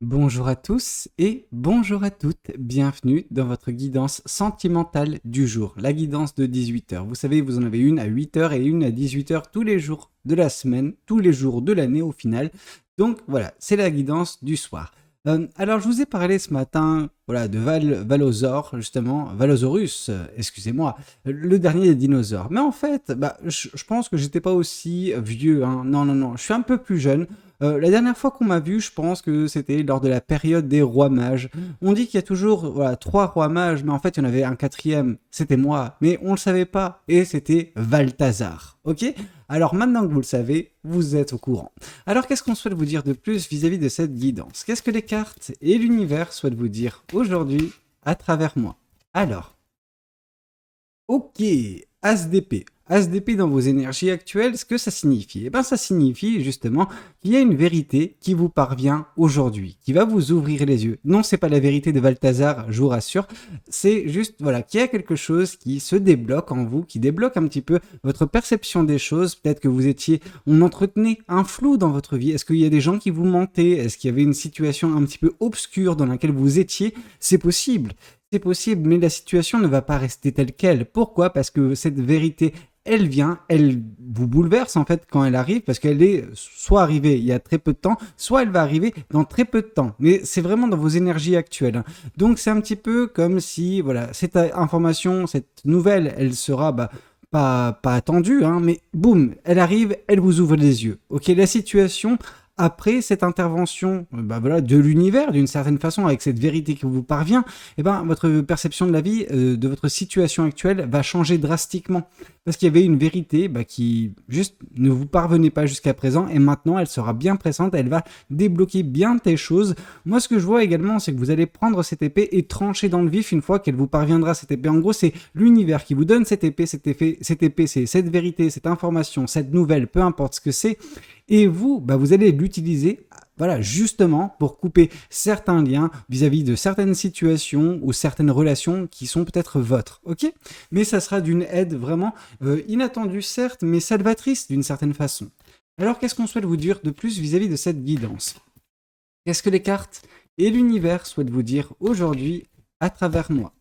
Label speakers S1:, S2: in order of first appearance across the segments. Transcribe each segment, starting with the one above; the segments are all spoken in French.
S1: Bonjour à tous et bonjour à toutes, bienvenue dans votre guidance sentimentale du jour, la guidance de 18 heures. Vous savez, vous en avez une à 8 heures et une à 18 heures tous les jours de la semaine, tous les jours de l'année au final. Donc voilà, c'est la guidance du soir. Alors je vous ai parlé ce matin voilà, de Valosaure, justement, Valosaurus, excusez-moi, le dernier des dinosaures. Mais en fait, je pense que j'étais pas aussi vieux, hein. Non, non, non, je suis un peu plus jeune. La dernière fois qu'on m'a vu, je pense que c'était lors de la période des rois mages. On dit qu'il y a toujours voilà, 3 rois mages, mais en fait il y en avait un quatrième, c'était moi, mais on le savait pas, et c'était Balthazar. Ok. Alors maintenant que vous le savez, vous êtes au courant. Alors qu'est-ce qu'on souhaite vous dire de plus vis-à-vis de cette guidance? Qu'est-ce que les cartes et l'univers souhaitent vous dire aujourd'hui à travers moi? Alors, ok, As d'épée. As d'épée dans vos énergies actuelles, ce que ça signifie? Eh bien, ça signifie justement qu'il y a une vérité qui vous parvient aujourd'hui, qui va vous ouvrir les yeux. Non, c'est pas la vérité de Balthazar, je vous rassure. C'est juste, voilà, qu'il y a quelque chose qui se débloque en vous, qui débloque un petit peu votre perception des choses. Peut-être que on entretenait un flou dans votre vie. Est-ce qu'il y a des gens qui vous mentaient? Est-ce qu'il y avait une situation un petit peu obscure dans laquelle vous étiez? C'est possible. C'est possible, mais la situation ne va pas rester telle qu'elle. Pourquoi? Parce que cette vérité, elle vient, elle vous bouleverse en fait quand elle arrive, parce qu'elle est soit arrivée il y a très peu de temps, soit elle va arriver dans très peu de temps. Mais c'est vraiment dans vos énergies actuelles, hein. Donc c'est un petit peu comme si, voilà, cette information, cette nouvelle, elle sera pas attendue, hein, mais boum, elle arrive, elle vous ouvre les yeux. Ok, la situation après cette intervention voilà, de l'univers, d'une certaine façon, avec cette vérité qui vous parvient, eh ben, votre perception de la vie, de votre situation actuelle, va changer drastiquement. Parce qu'il y avait une vérité qui juste ne vous parvenait pas jusqu'à présent, et maintenant elle sera bien présente, elle va débloquer bien des choses. Moi, ce que je vois également, c'est que vous allez prendre cette épée et trancher dans le vif une fois qu'elle vous parviendra, cette épée. En gros, c'est l'univers qui vous donne cette épée, cette épée, c'est cette vérité, cette information, cette nouvelle, peu importe ce que c'est. Et vous, vous allez l'utiliser voilà, justement pour couper certains liens vis-à-vis de certaines situations ou certaines relations qui sont peut-être vôtres, ok? Mais ça sera d'une aide vraiment inattendue, certes, mais salvatrice d'une certaine façon. Alors, qu'est-ce qu'on souhaite vous dire de plus vis-à-vis de cette guidance? Qu'est-ce que les cartes et l'univers souhaitent vous dire aujourd'hui à travers moi?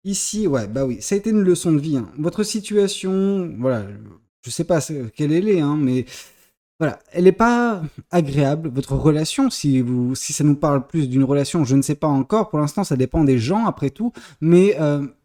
S1: Ici, ouais, bah oui, ça a été une leçon de vie, hein. Votre situation, voilà, je sais pas quelle elle est, hein, mais voilà, elle n'est pas agréable, votre relation, si ça nous parle plus d'une relation, je ne sais pas encore, pour l'instant ça dépend des gens après tout, mais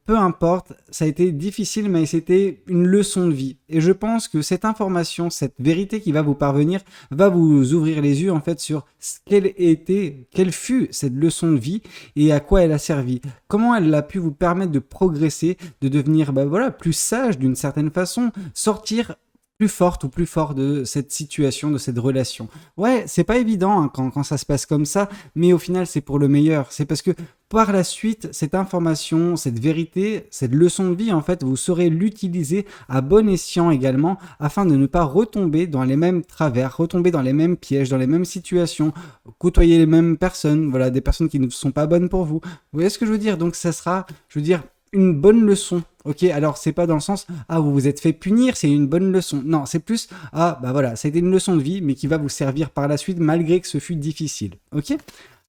S1: peu importe, ça a été difficile, mais c'était une leçon de vie. Et je pense que cette information, cette vérité qui va vous parvenir, va vous ouvrir les yeux en fait sur quelle fut cette leçon de vie et à quoi elle a servi. Comment elle a pu vous permettre de progresser, de devenir voilà, plus sage d'une certaine façon, sortir plus forte ou plus fort de cette situation, de cette relation. Ouais, c'est pas évident hein, quand ça se passe comme ça, mais au final, c'est pour le meilleur. C'est parce que par la suite, cette information, cette vérité, cette leçon de vie, en fait, vous saurez l'utiliser à bon escient également, afin de ne pas retomber dans les mêmes travers, retomber dans les mêmes pièges, dans les mêmes situations, côtoyer les mêmes personnes, voilà, des personnes qui ne sont pas bonnes pour vous. Vous voyez ce que je veux dire? Donc ça sera, je veux dire, une bonne leçon. Ok, alors c'est pas dans le sens ah vous vous êtes fait punir, c'est une bonne leçon. Non, c'est plus ah voilà, ça a été une leçon de vie, mais qui va vous servir par la suite malgré que ce fut difficile. Ok.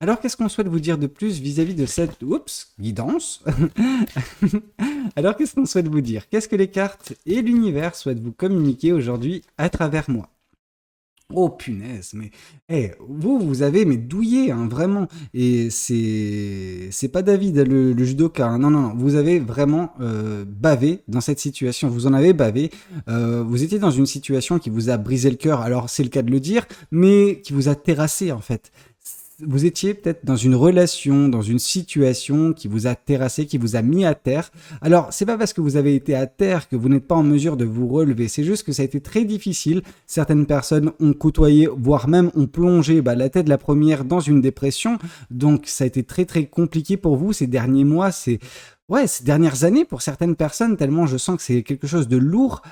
S1: Alors qu'est-ce qu'on souhaite vous dire de plus vis-à-vis de cette guidance? Alors qu'est-ce qu'on souhaite vous dire? Qu'est-ce que les cartes et l'univers souhaitent vous communiquer aujourd'hui à travers moi? Oh punaise, mais vous avez mais douillé, hein, vraiment. Et c'est pas David le judoka, hein. Non, non, non, vous avez vraiment bavé dans cette situation. Vous en avez bavé. Vous étiez dans une situation qui vous a brisé le cœur. Alors c'est le cas de le dire, mais qui vous a terrassé en fait. Vous étiez peut-être dans une relation, dans une situation qui vous a terrassé, qui vous a mis à terre. Alors, c'est pas parce que vous avez été à terre que vous n'êtes pas en mesure de vous relever. C'est juste que ça a été très difficile. Certaines personnes ont côtoyé, voire même ont plongé la tête la première dans une dépression. Donc, ça a été très très compliqué pour vous ces derniers mois. Ces dernières années pour certaines personnes, tellement je sens que c'est quelque chose de lourd.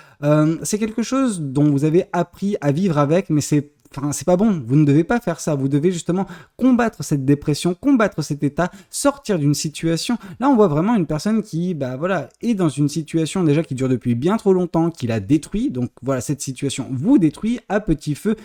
S1: C'est quelque chose dont vous avez appris à vivre avec, mais c'est enfin, c'est pas bon. Vous ne devez pas faire ça. Vous devez justement combattre cette dépression, combattre cet état, sortir d'une situation. Là, on voit vraiment une personne qui, bah voilà, est dans une situation déjà qui dure depuis bien trop longtemps, qui la détruit. Donc voilà, cette situation vous détruit à petit feu.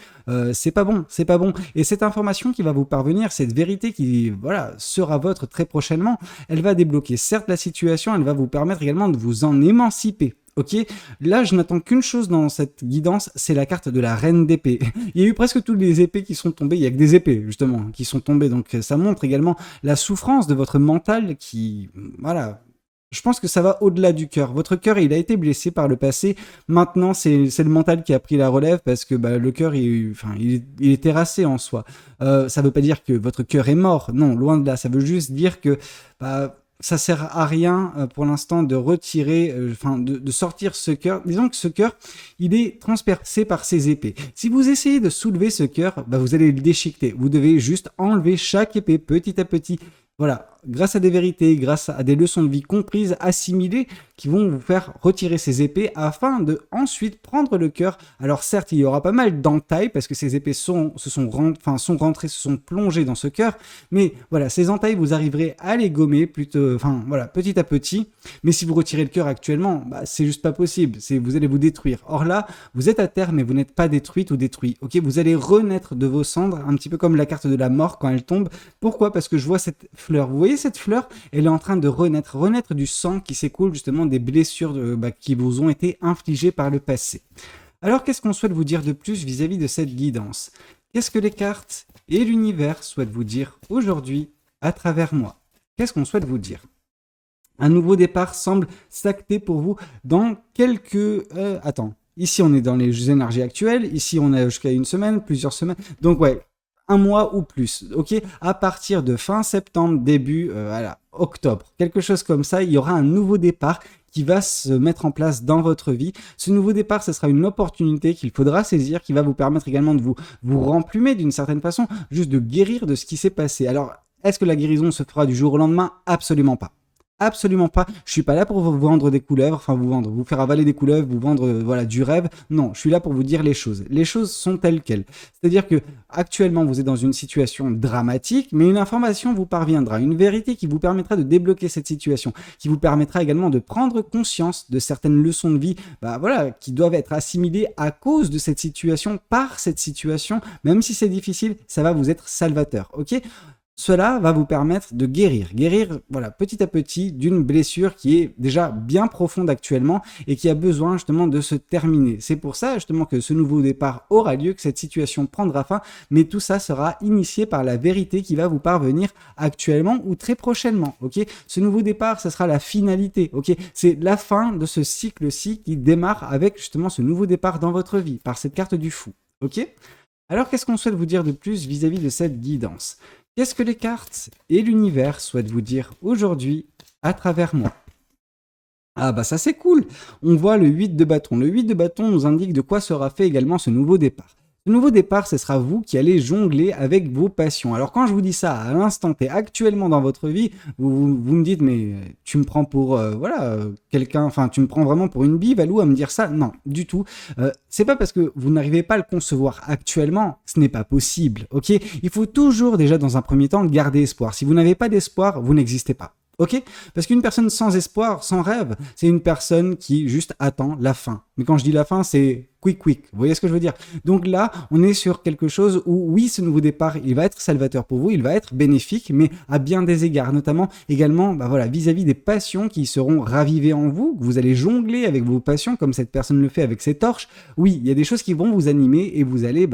S1: C'est pas bon, c'est pas bon. Et cette information qui va vous parvenir, cette vérité qui, voilà, sera votre très prochainement, elle va débloquer certes la situation, elle va vous permettre également de vous en émanciper. Ok, là je n'attends qu'une chose dans cette guidance, c'est la carte de la reine d'épée. Il y a eu presque toutes les épées qui sont tombées, il y a que des épées justement qui sont tombées, donc ça montre également la souffrance de votre mental qui, voilà, je pense que ça va au-delà du cœur. Votre cœur, il a été blessé par le passé. Maintenant, c'est le mental qui a pris la relève parce que bah, le cœur, il est terrassé en soi. Ça veut pas dire que votre cœur est mort. Non, loin de là. Ça veut juste dire que bah, ça sert à rien pour l'instant de retirer, de sortir ce cœur. Disons que ce cœur, il est transpercé par ces épées. Si vous essayez de soulever ce cœur, bah, vous allez le déchiqueter. Vous devez juste enlever chaque épée petit à petit. Voilà, grâce à des vérités, grâce à des leçons de vie comprises, assimilées, qui vont vous faire retirer ces épées afin de ensuite prendre le cœur. Alors certes, il y aura pas mal d'entailles parce que ces épées sont rentrées, se sont plongées dans ce cœur, mais voilà, ces entailles, vous arriverez à les gommer plutôt, petit à petit. Mais si vous retirez le cœur actuellement, bah, c'est juste pas possible. Vous allez vous détruire. Or là, vous êtes à terre, mais vous n'êtes pas détruite ou détruit. Ok, vous allez renaître de vos cendres, un petit peu comme la carte de la mort quand elle tombe. Pourquoi ? Parce que je vois cette fleur. Vous voyez cette fleur ? Elle est en train de renaître du sang qui s'écoule justement des blessures qui vous ont été infligées par le passé. Alors qu'est-ce qu'on souhaite vous dire de plus vis-à-vis de cette guidance ? Qu'est-ce que les cartes et l'univers souhaitent vous dire aujourd'hui à travers moi ? Qu'est-ce qu'on souhaite vous dire ? Un nouveau départ semble s'acter pour vous dans quelques... Ici on est dans les énergies actuelles, ici on a jusqu'à une semaine, plusieurs semaines, donc ouais, un mois ou plus, ok ? À partir de fin septembre, début octobre, quelque chose comme ça, il y aura un nouveau départ qui va se mettre en place dans votre vie. Ce nouveau départ, ce sera une opportunité qu'il faudra saisir, qui va vous permettre également de vous remplumer d'une certaine façon, juste de guérir de ce qui s'est passé. Alors, est-ce que la guérison se fera du jour au lendemain ? Absolument pas. Absolument pas. Je suis pas là pour vous vendre des couleuvres, vous faire avaler des couleuvres, vous vendre du rêve. Non, je suis là pour vous dire les choses. Les choses sont telles quelles. C'est-à-dire que actuellement vous êtes dans une situation dramatique, mais une information vous parviendra, une vérité qui vous permettra de débloquer cette situation, qui vous permettra également de prendre conscience de certaines leçons de vie, qui doivent être assimilées à cause de cette situation, par cette situation. Même si c'est difficile, ça va vous être salvateur. Ok ? Cela va vous permettre de guérir, petit à petit d'une blessure qui est déjà bien profonde actuellement et qui a besoin justement de se terminer. C'est pour ça justement que ce nouveau départ aura lieu, que cette situation prendra fin, mais tout ça sera initié par la vérité qui va vous parvenir actuellement ou très prochainement. Ok, ce nouveau départ, ça sera la finalité. Ok, c'est la fin de ce cycle-ci qui démarre avec justement ce nouveau départ dans votre vie par cette carte du fou. Ok. Alors qu'est-ce qu'on souhaite vous dire de plus vis-à-vis de cette guidance ? Qu'est-ce que les cartes et l'univers souhaitent vous dire aujourd'hui à travers moi ? Ah bah ça c'est cool. On voit le 8 de bâton. Le 8 de bâton nous indique de quoi sera fait également ce nouveau départ. Ce nouveau départ, ce sera vous qui allez jongler avec vos passions. Alors quand je vous dis ça à l'instant T, actuellement dans votre vie, vous me dites mais tu me prends pour quelqu'un, tu me prends vraiment pour une bive, Valou, à me dire ça ? Non, du tout. C'est pas parce que vous n'arrivez pas à le concevoir actuellement, ce n'est pas possible, ok ? Il faut toujours déjà dans un premier temps garder espoir. Si vous n'avez pas d'espoir, vous n'existez pas. Ok ? Parce qu'une personne sans espoir, sans rêve, c'est une personne qui juste attend la fin. Mais quand je dis la fin, c'est quick. Vous voyez ce que je veux dire ? Donc là, on est sur quelque chose où, oui, ce nouveau départ, il va être salvateur pour vous, il va être bénéfique, mais à bien des égards, notamment également vis-à-vis des passions qui seront ravivées en vous, que vous allez jongler avec vos passions, comme cette personne le fait avec ses torches. Oui, il y a des choses qui vont vous animer et vous allez,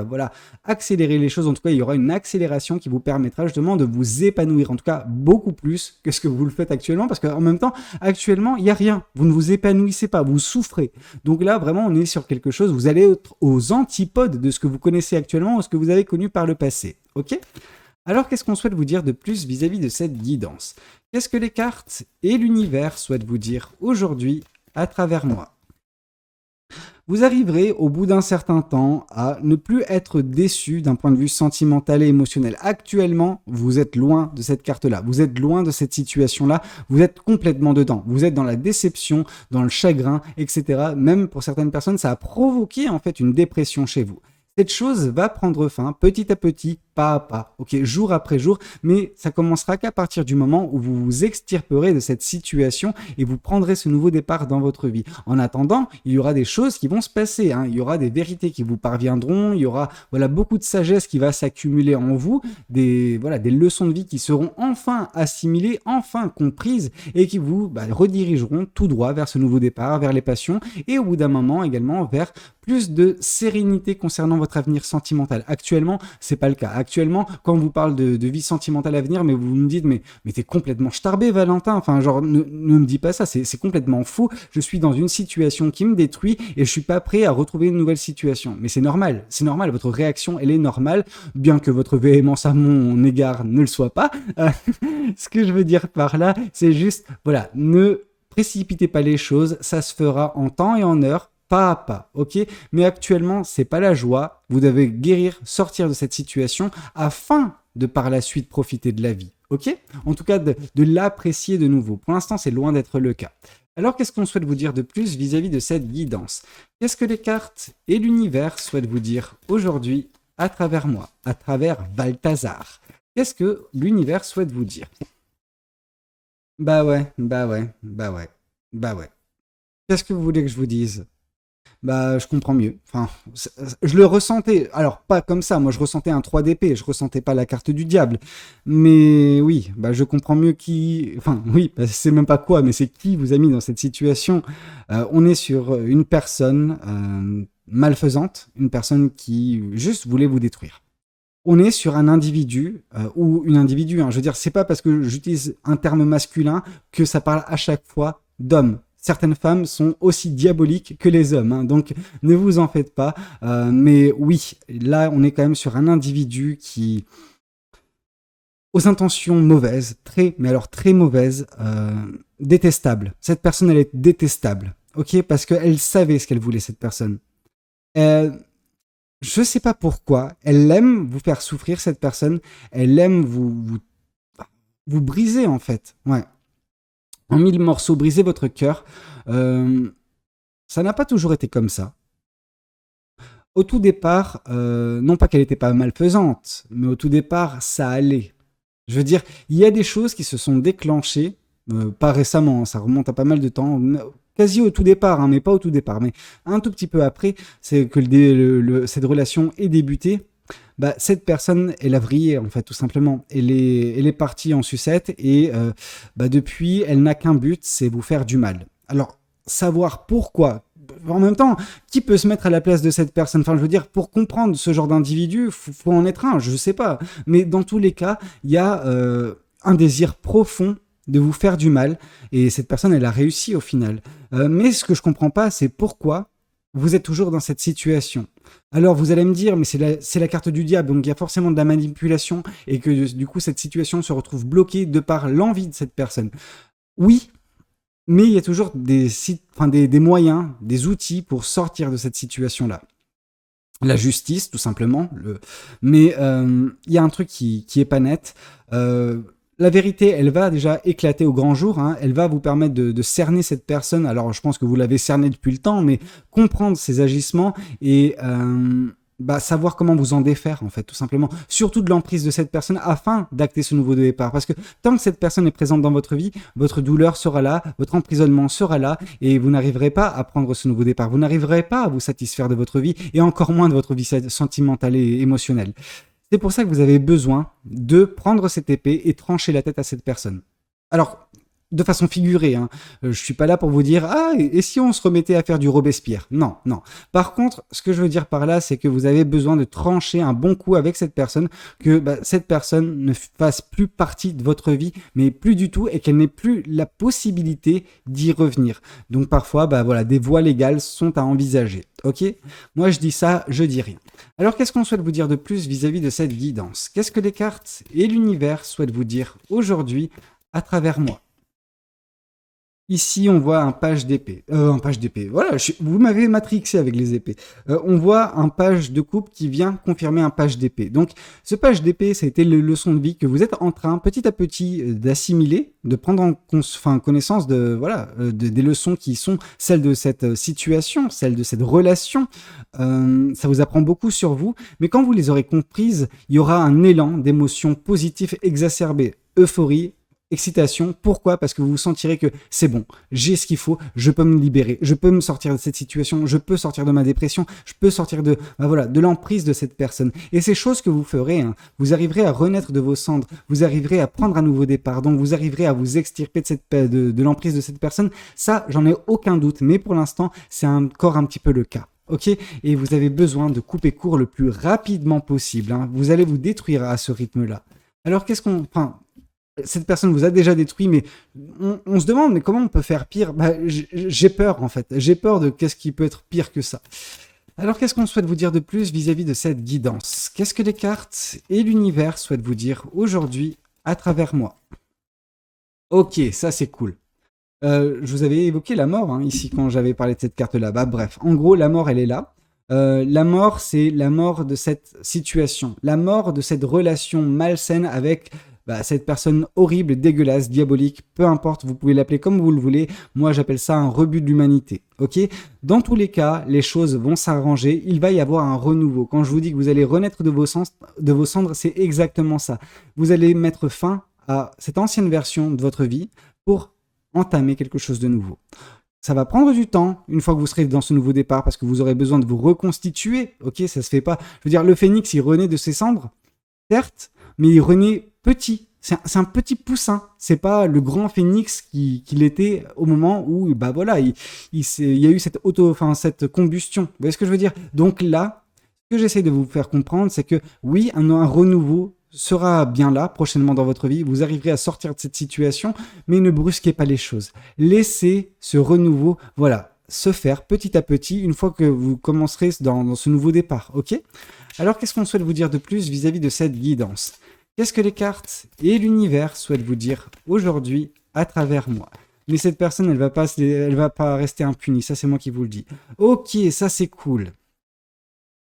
S1: accélérer les choses. En tout cas, il y aura une accélération qui vous permettra justement de vous épanouir, en tout cas beaucoup plus que ce que vous le faites actuellement, parce qu'en même temps, actuellement, il n'y a rien. Vous ne vous épanouissez pas, vous souffrez. Donc là, vraiment, on est sur quelque chose, vous allez aux antipodes de ce que vous connaissez actuellement ou ce que vous avez connu par le passé. Ok ? Alors, qu'est-ce qu'on souhaite vous dire de plus vis-à-vis de cette guidance ? Qu'est-ce que les cartes et l'univers souhaitent vous dire aujourd'hui à travers moi ? Vous arriverez au bout d'un certain temps à ne plus être déçu d'un point de vue sentimental et émotionnel. Actuellement, vous êtes loin de cette carte-là, vous êtes loin de cette situation-là, vous êtes complètement dedans. Vous êtes dans la déception, dans le chagrin, etc. Même pour certaines personnes, ça a provoqué en fait une dépression chez vous. Cette chose va prendre fin petit à petit, pas à pas, ok, jour après jour, mais ça commencera qu'à partir du moment où vous vous extirperez de cette situation et vous prendrez ce nouveau départ dans votre vie. En attendant, il y aura des choses qui vont se passer, hein. Il y aura des vérités qui vous parviendront, il y aura voilà, beaucoup de sagesse qui va s'accumuler en vous, voilà, des leçons de vie qui seront enfin assimilées, enfin comprises et qui vous redirigeront tout droit vers ce nouveau départ, vers les passions et au bout d'un moment également vers plus de sérénité concernant votre avenir sentimental. Actuellement, c'est pas le cas. Actuellement, quand on vous parle de vie sentimentale à venir, mais vous me dites, mais t'es complètement starbé, Valentin. Enfin, genre, ne me dis pas ça, c'est complètement faux. Je suis dans une situation qui me détruit et je suis pas prêt à retrouver une nouvelle situation. Mais c'est normal, votre réaction, elle est normale, bien que votre véhémence à mon égard ne le soit pas. Ce que je veux dire par là, c'est juste, voilà, ne précipitez pas les choses, ça se fera en temps et en heure, pas à pas, ok? Mais actuellement, c'est pas la joie. Vous devez guérir, sortir de cette situation afin de par la suite profiter de la vie, ok? En tout cas, de l'apprécier de nouveau. Pour l'instant, c'est loin d'être le cas. Alors, qu'est-ce qu'on souhaite vous dire de plus vis-à-vis de cette guidance? Qu'est-ce que les cartes et l'univers souhaitent vous dire aujourd'hui à travers moi, à travers Balthazar? Qu'est-ce que l'univers souhaite vous dire? Bah ouais, bah ouais, bah ouais, bah ouais. Qu'est-ce que vous voulez que je vous dise? Bah, je comprends mieux. Enfin, je le ressentais. Alors, pas comme ça. Moi, je ressentais un 3 d'épée. Je ressentais pas la carte du diable. Mais oui, bah, je comprends mieux qui. Enfin, oui, bah, c'est même pas quoi, mais c'est qui vous a mis dans cette situation. On est sur une personne malfaisante, une personne qui juste voulait vous détruire. On est sur un individu ou une individu. Hein. Je veux dire, c'est pas parce que j'utilise un terme masculin que ça parle à chaque fois d'homme. Certaines femmes sont aussi diaboliques que les hommes, hein, donc ne vous en faites pas. Mais oui, là, on est quand même sur un individu qui, aux intentions mauvaises, mais alors très mauvaises, détestable. Cette personne, elle est détestable, ok, parce qu'elle savait ce qu'elle voulait, cette personne. Je sais pas pourquoi, elle aime vous faire souffrir, cette personne. Elle aime vous briser, en fait. Ouais. En mille morceaux, briser votre cœur. Ça n'a pas toujours été comme ça. Au tout départ, non pas qu'elle n'était pas malfaisante, mais au tout départ, ça allait. Je veux dire, il y a des choses qui se sont déclenchées, pas récemment, ça remonte à pas mal de temps, quasi au tout départ, hein, mais pas au tout départ, mais un tout petit peu après, c'est que cette relation est débutée. Bah, cette personne, elle a vrillé, en fait, tout simplement. Elle est partie en sucette et depuis, elle n'a qu'un but, c'est vous faire du mal. Alors, savoir pourquoi. En même temps, qui peut se mettre à la place de cette personne? Enfin, je veux dire, pour comprendre ce genre d'individu, faut en être un, je sais pas. Mais dans tous les cas, il y a un désir profond de vous faire du mal, et cette personne, elle a réussi au final. Mais ce que je comprends pas, c'est pourquoi vous êtes toujours dans cette situation. Alors vous allez me dire, mais c'est la carte du diable, donc il y a forcément de la manipulation, et que du coup cette situation se retrouve bloquée de par l'envie de cette personne. Oui, mais il y a toujours des moyens, des outils pour sortir de cette situation-là. La justice, tout simplement. Mais il y a un truc qui est pas net. La vérité, elle va déjà éclater au grand jour. Hein. Elle va vous permettre de cerner cette personne. Alors, je pense que vous l'avez cerné depuis le temps, mais comprendre ses agissements et savoir comment vous en défaire, en fait, tout simplement. Surtout de l'emprise de cette personne afin d'acter ce nouveau départ. Parce que tant que cette personne est présente dans votre vie, votre douleur sera là, votre emprisonnement sera là, et vous n'arriverez pas à prendre ce nouveau départ. Vous n'arriverez pas à vous satisfaire de votre vie, et encore moins de votre vie sentimentale et émotionnelle. C'est pour ça que vous avez besoin de prendre cette épée et trancher la tête à cette personne. Alors, de façon figurée, hein. Je suis pas là pour vous dire « Ah, et si on se remettait à faire du Robespierre ?» Non, non. Par contre, ce que je veux dire par là, c'est que vous avez besoin de trancher un bon coup avec cette personne, que cette personne ne fasse plus partie de votre vie, mais plus du tout, et qu'elle n'ait plus la possibilité d'y revenir. Donc parfois, des voies légales sont à envisager. Ok ? Moi, je dis ça, je dis rien. Alors, qu'est-ce qu'on souhaite vous dire de plus vis-à-vis de cette guidance? Qu'est-ce que les cartes et l'univers souhaitent vous dire aujourd'hui à travers moi? Ici, on voit un page d'épée. Un page d'épée. Voilà, vous m'avez matrixé avec les épées. On voit un page de coupe qui vient confirmer un page d'épée. Donc, ce page d'épée, ça a été les leçons de vie que vous êtes en train, petit à petit, d'assimiler, de prendre connaissance de, voilà, des leçons qui sont celles de cette situation, celles de cette relation. Ça vous apprend beaucoup sur vous. Mais quand vous les aurez comprises, il y aura un élan d'émotions positives exacerbées. Euphorie, excitation. Pourquoi? Parce que vous sentirez que c'est bon, j'ai ce qu'il faut, je peux me libérer, je peux me sortir de cette situation, je peux sortir de ma dépression, je peux sortir de, voilà, de l'emprise de cette personne. Et ces choses que vous ferez, hein, vous arriverez à renaître de vos cendres, vous arriverez à prendre un nouveau départ, donc vous arriverez à vous extirper de l'emprise de cette personne. Ça, j'en ai aucun doute, mais pour l'instant, c'est encore un petit peu le cas. Ok, et vous avez besoin de couper court le plus rapidement possible. Hein. Vous allez vous détruire à ce rythme-là. Alors cette personne vous a déjà détruit, mais on se demande, mais comment on peut faire pire? J'ai peur, en fait. J'ai peur de qu'est-ce qui peut être pire que ça. Alors, qu'est-ce qu'on souhaite vous dire de plus vis-à-vis de cette guidance? Qu'est-ce que les cartes et l'univers souhaitent vous dire aujourd'hui à travers moi? Ok, ça c'est cool. Je vous avais évoqué la mort, hein, ici, quand j'avais parlé de cette carte-là. Bref, en gros, la mort, elle est là. La mort, c'est la mort de cette situation. La mort de cette relation malsaine avec cette personne horrible, dégueulasse, diabolique, peu importe, vous pouvez l'appeler comme vous le voulez. Moi, j'appelle ça un rebut de l'humanité. Ok? Dans tous les cas, les choses vont s'arranger. Il va y avoir un renouveau. Quand je vous dis que vous allez renaître de vos cendres, c'est exactement ça. Vous allez mettre fin à cette ancienne version de votre vie pour entamer quelque chose de nouveau. Ça va prendre du temps une fois que vous serez dans ce nouveau départ parce que vous aurez besoin de vous reconstituer. Ok, ça se fait pas. Je veux dire, le phénix, il renaît de ses cendres, certes, mais il renaît petit. C'est un petit poussin. C'est pas le grand phénix qu'il était au moment où, il y a eu cette combustion. Vous voyez ce que je veux dire? Donc là, ce que j'essaie de vous faire comprendre, c'est que oui, un renouveau sera bien là prochainement dans votre vie, vous arriverez à sortir de cette situation, mais ne brusquez pas les choses. Laissez ce renouveau, se faire petit à petit une fois que vous commencerez dans ce nouveau départ, ok? Alors qu'est-ce qu'on souhaite vous dire de plus vis-à-vis de cette guidance? Qu'est-ce que les cartes et l'univers souhaitent vous dire aujourd'hui à travers moi? Mais cette personne, elle va pas rester impunie, ça c'est moi qui vous le dis. Ok, ça c'est cool.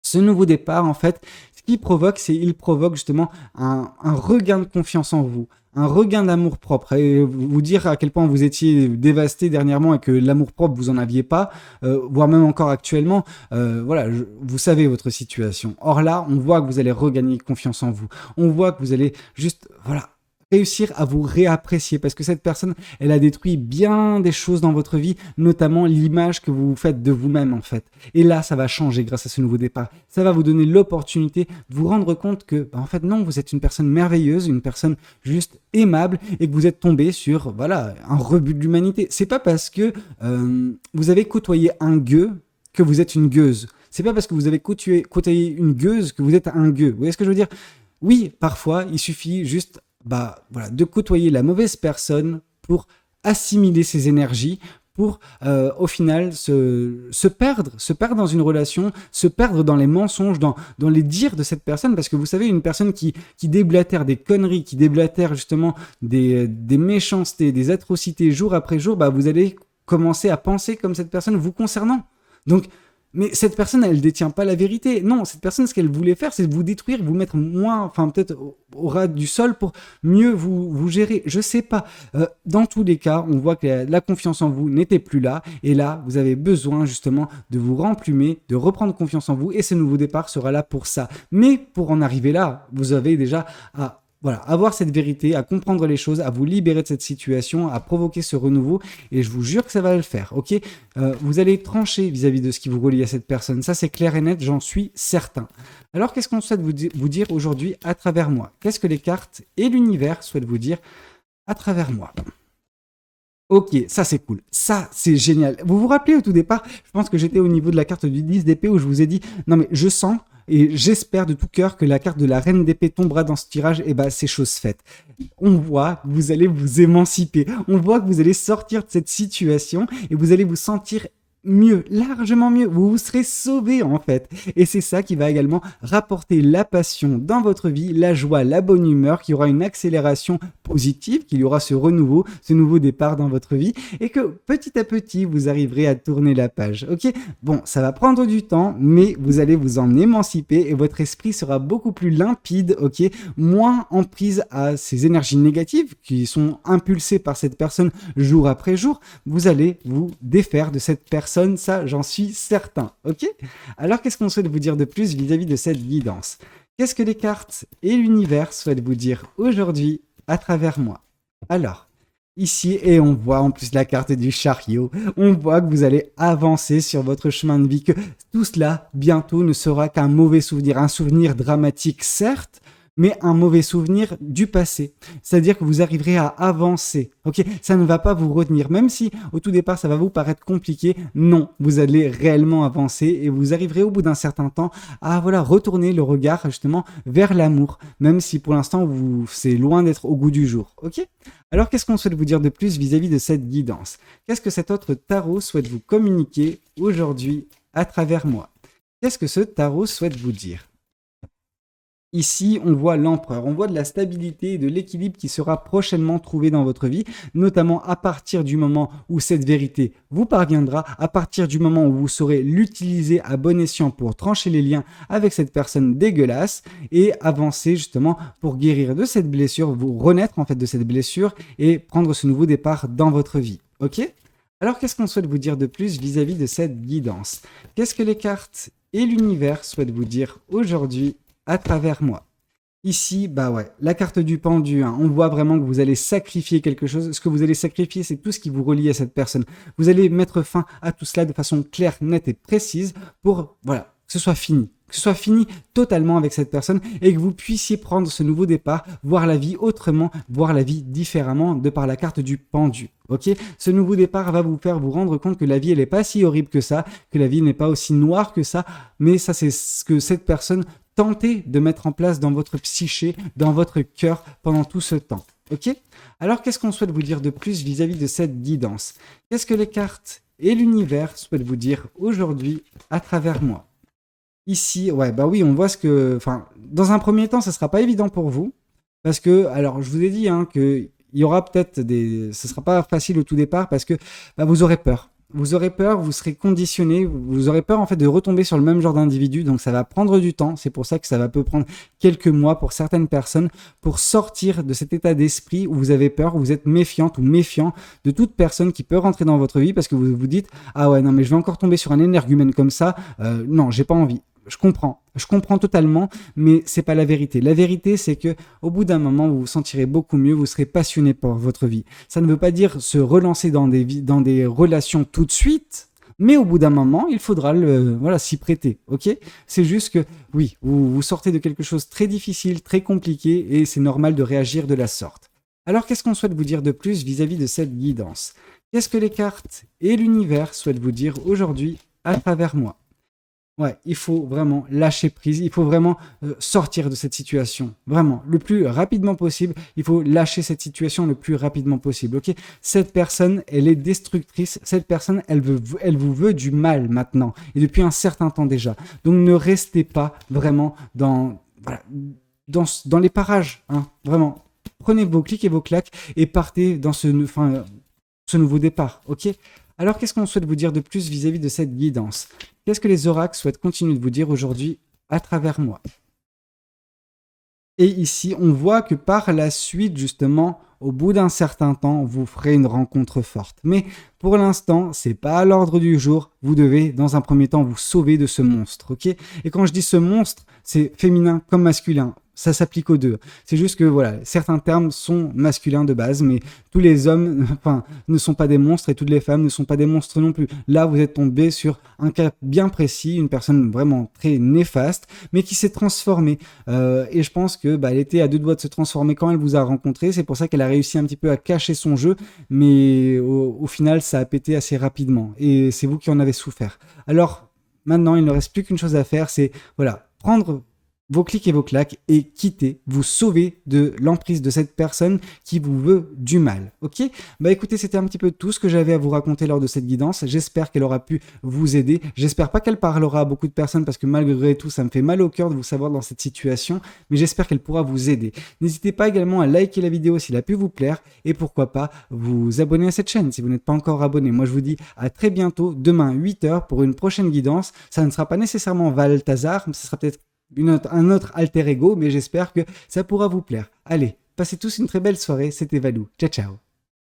S1: Ce nouveau départ, en fait, ce qu'il provoque, il provoque justement un regain de confiance en vous, un regain d'amour-propre. Et vous dire à quel point vous étiez dévasté dernièrement et que l'amour-propre, vous en aviez pas, voire même encore actuellement, vous savez votre situation. Or là, on voit que vous allez regagner confiance en vous. On voit que vous allez juste, réussir à vous réapprécier parce que cette personne, elle a détruit bien des choses dans votre vie, notamment l'image que vous vous faites de vous-même en fait. Et là, ça va changer grâce à ce nouveau départ. Ça va vous donner l'opportunité de vous rendre compte que, en fait, non, vous êtes une personne merveilleuse, une personne juste aimable et que vous êtes tombé sur, un rebut de l'humanité. C'est pas parce que vous avez côtoyé un gueux que vous êtes une gueuse. C'est pas parce que vous avez côtoyé une gueuse que vous êtes un gueux. Vous voyez ce que je veux dire? Oui, parfois, il suffit juste de côtoyer la mauvaise personne pour assimiler ses énergies, pour au final se perdre dans une relation, se perdre dans les mensonges, dans les dires de cette personne, parce que vous savez, une personne qui déblatère des conneries, qui déblatère justement des méchancetés, des atrocités jour après jour, vous allez commencer à penser comme cette personne vous concernant. Donc, mais cette personne, elle détient pas la vérité. Non, cette personne, ce qu'elle voulait faire, c'est vous détruire, vous mettre peut-être au ras du sol pour mieux vous gérer. Je sais pas. Dans tous les cas, on voit que la confiance en vous n'était plus là. Et là, vous avez besoin justement de vous remplumer, de reprendre confiance en vous. Et ce nouveau départ sera là pour ça. Mais pour en arriver là, vous avez déjà à avoir cette vérité, à comprendre les choses, à vous libérer de cette situation, à provoquer ce renouveau, et je vous jure que ça va le faire, ok? Vous allez trancher vis-à-vis de ce qui vous relie à cette personne, ça c'est clair et net, j'en suis certain. Alors qu'est-ce qu'on souhaite vous dire aujourd'hui à travers moi? Qu'est-ce que les cartes et l'univers souhaitent vous dire à travers moi? Ok, ça c'est cool, ça c'est génial. Vous vous rappelez au tout départ, je pense que j'étais au niveau de la carte du 10 d'épée où je vous ai dit, non mais je sens et j'espère de tout cœur que la carte de la reine d'épée tombera dans ce tirage, et c'est chose faite. On voit que vous allez vous émanciper, on voit que vous allez sortir de cette situation et vous allez vous sentir mieux, largement mieux. Vous serez sauvé en fait. Et c'est ça qui va également rapporter la passion dans votre vie, la joie, la bonne humeur, qu'il y aura une accélération positive, qu'il y aura ce renouveau, ce nouveau départ dans votre vie et que petit à petit, vous arriverez à tourner la page. Ok? Bon, ça va prendre du temps, mais vous allez vous en émanciper et votre esprit sera beaucoup plus limpide, ok? Moins en prise à ces énergies négatives qui sont impulsées par cette personne jour après jour. Vous allez vous défaire de cette personne, ça j'en suis certain, ok? Alors qu'est-ce qu'on souhaite vous dire de plus vis-à-vis de cette guidance? Qu'est-ce que les cartes et l'univers souhaitent vous dire aujourd'hui à travers moi? Alors, ici, et on voit en plus la carte du chariot, on voit que vous allez avancer sur votre chemin de vie, que tout cela bientôt ne sera qu'un mauvais souvenir, un souvenir dramatique certes, mais un mauvais souvenir du passé. C'est-à-dire que vous arriverez à avancer. Ok, ça ne va pas vous retenir. Même si au tout départ ça va vous paraître compliqué, non, vous allez réellement avancer et vous arriverez au bout d'un certain temps à retourner le regard justement vers l'amour, même si pour l'instant c'est loin d'être au goût du jour. Ok. Alors qu'est-ce qu'on souhaite vous dire de plus vis-à-vis de cette guidance? Qu'est-ce que cet autre tarot souhaite vous communiquer aujourd'hui à travers moi? Qu'est-ce que ce tarot souhaite vous dire? Ici, on voit l'empereur, on voit de la stabilité et de l'équilibre qui sera prochainement trouvé dans votre vie, notamment à partir du moment où cette vérité vous parviendra, à partir du moment où vous saurez l'utiliser à bon escient pour trancher les liens avec cette personne dégueulasse et avancer justement pour guérir de cette blessure, vous renaître en fait de cette blessure et prendre ce nouveau départ dans votre vie. Ok ? Alors qu'est-ce qu'on souhaite vous dire de plus vis-à-vis de cette guidance? Qu'est-ce que les cartes et l'univers souhaitent vous dire aujourd'hui à travers moi? Ici, la carte du pendu, hein, on voit vraiment que vous allez sacrifier quelque chose. Ce que vous allez sacrifier, c'est tout ce qui vous relie à cette personne. Vous allez mettre fin à tout cela de façon claire, nette et précise pour, que ce soit fini. Que ce soit fini totalement avec cette personne et que vous puissiez prendre ce nouveau départ, voir la vie autrement, voir la vie différemment de par la carte du pendu. Ok, ce nouveau départ va vous faire vous rendre compte que la vie elle n'est pas si horrible que ça, que la vie n'est pas aussi noire que ça, mais ça c'est ce que cette personne tentait de mettre en place dans votre psyché, dans votre cœur pendant tout ce temps. Ok? Alors qu'est-ce qu'on souhaite vous dire de plus vis-à-vis de cette guidance? Qu'est-ce que les cartes et l'univers souhaitent vous dire aujourd'hui à travers moi? Ici, on voit dans un premier temps, ça sera pas évident pour vous, parce que, alors, je vous ai dit, que il y aura peut-être ce sera pas facile au tout départ, parce que, vous aurez peur. Vous aurez peur, vous serez conditionné, vous aurez peur, en fait, de retomber sur le même genre d'individu, donc ça va prendre du temps, c'est pour ça que ça peut prendre quelques mois pour certaines personnes, pour sortir de cet état d'esprit où vous avez peur, où vous êtes méfiante ou méfiant de toute personne qui peut rentrer dans votre vie, parce que vous vous dites, ah ouais, non, mais je vais encore tomber sur un énergumène comme ça, non, j'ai pas envie. Je comprends totalement, mais c'est pas la vérité. La vérité, c'est que au bout d'un moment, vous vous sentirez beaucoup mieux, vous serez passionné par votre vie. Ça ne veut pas dire se relancer dans des relations tout de suite, mais au bout d'un moment, il faudra s'y prêter, ok? C'est juste que, oui, vous sortez de quelque chose de très difficile, très compliqué, et c'est normal de réagir de la sorte. Alors, qu'est-ce qu'on souhaite vous dire de plus vis-à-vis de cette guidance? Qu'est-ce que les cartes et l'univers souhaitent vous dire aujourd'hui à travers moi? Ouais, il faut vraiment lâcher prise, il faut vraiment sortir de cette situation. Vraiment, le plus rapidement possible, il faut lâcher cette situation le plus rapidement possible, ok? Cette personne, elle est destructrice, cette personne, elle vous veut du mal maintenant, et depuis un certain temps déjà. Donc ne restez pas vraiment dans les parages, hein, vraiment. Prenez vos clics et vos claques et partez dans ce nouveau départ, ok? Alors, qu'est-ce qu'on souhaite vous dire de plus vis-à-vis de cette guidance? Qu'est-ce que les oracles souhaitent continuer de vous dire aujourd'hui à travers moi? Et ici, on voit que par la suite, justement, au bout d'un certain temps, vous ferez une rencontre forte. Mais pour l'instant, c'est pas à l'ordre du jour. Vous devez, dans un premier temps, vous sauver de ce monstre, ok? Et quand je dis ce monstre, c'est féminin comme masculin. Ça s'applique aux deux. C'est juste que certains termes sont masculins de base, mais tous les hommes, ne sont pas des monstres et toutes les femmes ne sont pas des monstres non plus. Là, vous êtes tombé sur un cas bien précis, une personne vraiment très néfaste, mais qui s'est transformée. Et je pense que elle était à deux doigts de se transformer quand elle vous a rencontré. C'est pour ça qu'elle a réussi un petit peu à cacher son jeu, mais au final, ça a pété assez rapidement. Et c'est vous qui en avez souffert. Alors maintenant, il ne reste plus qu'une chose à faire, c'est prendre vos clics et vos claques et quittez, vous sauvez de l'emprise de cette personne qui vous veut du mal. Ok? Bah écoutez, c'était un petit peu tout ce que j'avais à vous raconter lors de cette guidance. J'espère qu'elle aura pu vous aider. J'espère pas qu'elle parlera à beaucoup de personnes parce que malgré tout, ça me fait mal au cœur de vous savoir dans cette situation, mais j'espère qu'elle pourra vous aider. N'hésitez pas également à liker la vidéo s'il a pu vous plaire et pourquoi pas vous abonner à cette chaîne si vous n'êtes pas encore abonné. Moi, je vous dis à très bientôt, demain 8h pour une prochaine guidance. Ça ne sera pas nécessairement Valthazar, mais ce sera peut-être un autre alter ego, mais j'espère que ça pourra vous plaire. Allez, passez tous une très belle soirée, c'était Valou. Ciao, ciao.